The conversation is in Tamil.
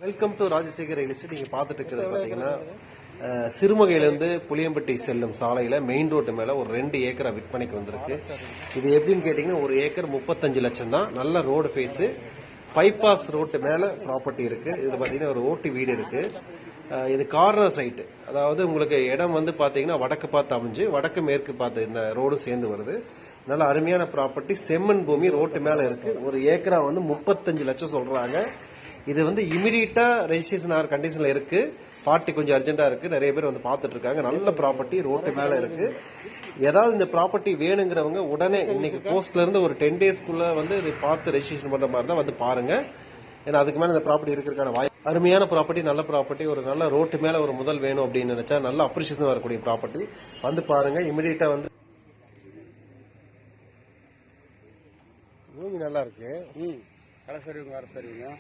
Welcome to Rajasekhar real estate. நீங்க பார்த்துட்டு இருக்கிறது பாத்தீங்கன்னா சிறுமுகையிலிருந்து புளியம்பட்டி செல்லும் சாலையில மெயின் ரோட்டு மேல ஒரு 2 ஏக்கரா விற்பனைக்கு வந்திருக்கு. இது எப்படின்னு கேட்டீங்கன்னா, ஒரு ஏக்கர் 35 லட்சம் தான். நல்ல ரோடு ஃபேஸ், பைபாஸ் ரோட்டு மேல ப்ராப்பர்ட்டி இருக்கு. இது பாத்தீங்கன்னா ஒரு ஓட்டு வீடு இருக்கு. இது கார்னர் சைட்டு, அதாவது உங்களுக்கு இடம் வந்து பாத்தீங்கன்னா வடக்கு பார்த்து அமைஞ்சு வடக்கு மேற்கு பார்த்து இந்த ரோடு சேர்ந்து வருது. நல்ல அருமையான ப்ராப்பர்ட்டி, செம்மண் பூமி, ரோட்டு மேல இருக்கு. ஒரு ஏக்கரா வந்து 35 லட்சம் சொல்றாங்க. இது வந்து இமிடியட்டா ரெஜிஸ்ட்ரேஷன் ஆகிற கண்டிஷன்ல இருக்கு. பார்ட்டி கொஞ்சம் அர்ஜென்ட்டா இருக்கு. நிறைய பேர் வந்து பார்த்துட்டு இருக்காங்க. நல்ல ப்ராப்பர்ட்டி, ரோட்டு மேல இருக்கு. ஏதாவது இந்த ப்ராப்பர்ட்டி வேணுங்கிறவங்க உடனே இன்னைக்கு போஸ்ட்ல இருந்து ஒரு 10 டேஸ்க்குள்ள வந்து இதை பார்த்து ரெஜிஸ்ட்ரேஷன் பண்ற மாதிரி தான் வந்து பாருங்க. ஏன்னா அதுக்கு மேல இந்த ப்ராப்பர்ட்டி இருக்கிறதுக்கான வாய்ப்பு. அருமையான ப்ராப்பர்ட்டி, நல்ல ப்ராப்பர்ட்டி, ஒரு நல்ல ரோட்டு மேல ஒரு முதல் வேணும் அப்படின்னு நினைச்சா நல்ல அப்ரிசியேஷன் வரக்கூடிய ப்ராப்பர்ட்டி வந்து பாருங்க. இமிடியட்டா வந்து பூமி நல்லா இருக்கு. கலை சரிவுங்க, வேற சரிவுங்க.